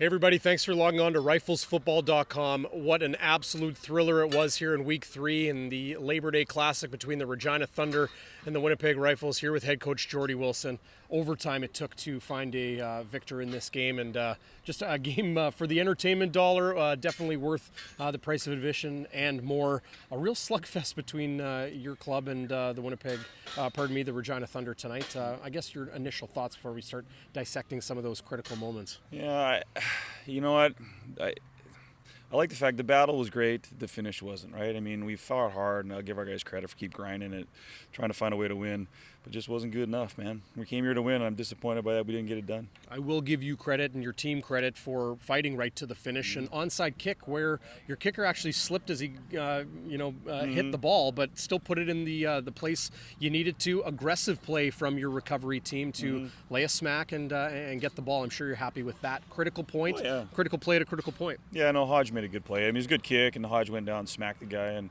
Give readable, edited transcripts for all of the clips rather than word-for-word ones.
Hey everybody, thanks for logging on to riflesfootball.com. What an absolute thriller it was here in week 3 in the Labor Day Classic between the Regina Thunder and the Winnipeg Rifles, here with head coach Geordie Wilson. Overtime it took to find a victor in this game, and just a game for the entertainment dollar, definitely worth the price of admission and more. A real slugfest between your club and the the Regina Thunder tonight. I guess your initial thoughts before we start dissecting some of those critical moments. Yeah, you know what? I like the fact the battle was great, the finish wasn't, right? I mean, we fought hard, and I'll give our guys credit for keep grinding it, trying to find a way to win, but just wasn't good enough, man. We came here to win, and I'm disappointed by that we didn't get it done. I will give you credit and your team credit for fighting right to the finish. An onside kick where your kicker actually slipped as he, hit the ball, but still put it in the place you needed to. Aggressive play from your recovery team to lay a smack and get the ball. I'm sure you're happy with that critical point. Oh, yeah. Critical play to critical point. Yeah, no, Hodge made a good play. I mean, it was a good kick, and Hodge went down and smacked the guy and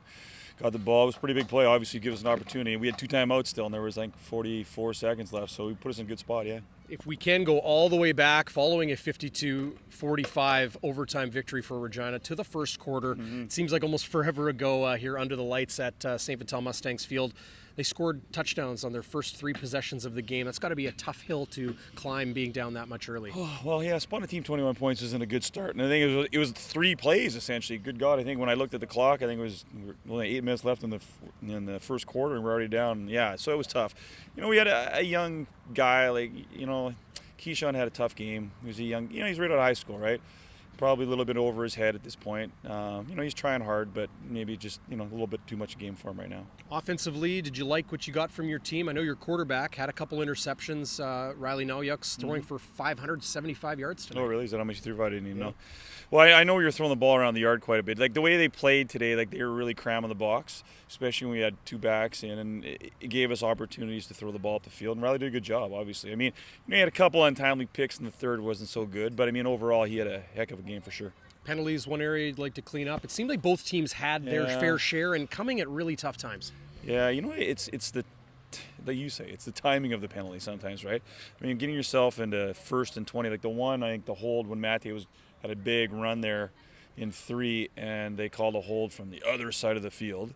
got the ball. It was a pretty big play. Obviously, give us an opportunity. We had 2 timeouts still, and there was like 44 seconds left, so we put us in a good spot, yeah. If we can go all the way back, following a 52-45 overtime victory for Regina to the first quarter, it seems like almost forever ago here under the lights at St. Vital Mustangs Field. They scored touchdowns on their first 3 possessions of the game. That's got to be a tough hill to climb, being down that much early. Oh, well, yeah, spawning a team 21 points isn't a good start. And I think it was 3 plays, essentially. Good God, I think when I looked at the clock, I think it was only 8 minutes left in the first quarter, and we're already down. Yeah, so it was tough. You know, we had a young guy, Keyshawn had a tough game. He was a young, he's right out of high school, right? Probably a little bit over his head at this point. He's trying hard, but maybe just, a little bit too much game for him right now. Offensively, did you like what you got from your team? I know your quarterback had a couple interceptions. Riley Nauyuk's throwing for 575 yards tonight. Oh, really? Is that how much you threw? I didn't even know. Well, I know you're throwing the ball around the yard quite a bit. Like, the way they played today, like, they were really cramming the box, especially when we had 2 backs in, and it gave us opportunities to throw the ball up the field, and Riley did a good job, obviously. I mean, he had a couple untimely picks in the third, wasn't so good, but, I mean, overall, he had a heck of a game for sure. Penalties, one area you'd like to clean up. It seemed like both teams had their fair share and coming at really tough times. Yeah, it's the timing of the penalty sometimes, right? I mean, getting yourself into 1st and 20, like the one, I think the hold when Matthew had a big run there in 3, and they called a hold from the other side of the field.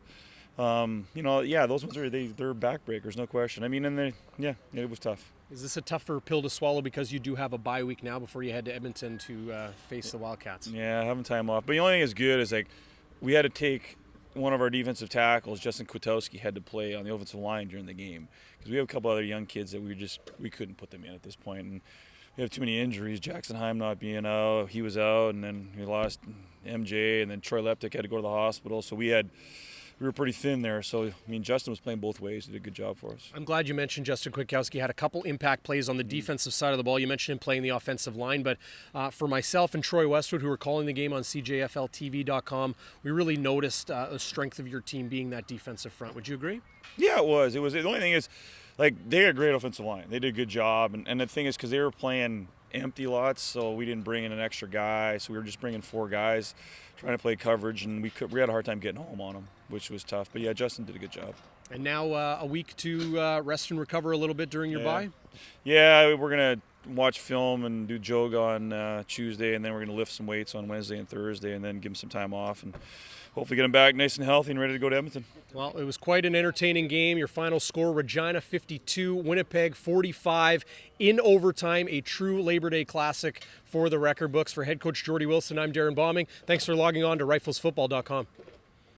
Those ones they're backbreakers, no question. I mean, it was tough. Is this a tougher pill to swallow because you do have a bye week now before you head to Edmonton to face the Wildcats? Yeah, having time off. But the only thing that's good is, we had to take one of our defensive tackles, Justin Kwiatkowski, had to play on the offensive line during the game because we have a couple other young kids that we couldn't put them in at this point. And we have too many injuries. Jackson Heim not being out, he was out, and then we lost MJ, and then Troy Leptic had to go to the hospital. So we were pretty thin there. So, I mean, Justin was playing both ways. He did a good job for us. I'm glad you mentioned Justin Kwiatkowski. Had a couple impact plays on the defensive side of the ball. You mentioned him playing the offensive line. But for myself and Troy Westwood, who were calling the game on CJFLTV.com, we really noticed the strength of your team being that defensive front. Would you agree? Yeah, it was. The only thing is, they had a great offensive line. They did a good job. And the thing is, because they were playing empty lots, so we didn't bring in an extra guy. So we were just bringing 4 guys trying to play coverage, and we had a hard time getting home on them, which was tough. But yeah, Justin did a good job. And now a week to rest and recover a little bit during your bye? Yeah, we're going to watch film and do yoga on Tuesday, and then we're going to lift some weights on Wednesday and Thursday, and then give him some time off and hopefully get him back nice and healthy and ready to go to Edmonton. Well, it was quite an entertaining game. Your final score, Regina 52, Winnipeg 45 in overtime. A true Labor Day classic for the record books. For head coach Geordie Wilson, I'm Darrin Bauming. Thanks for logging on to riflesfootball.com.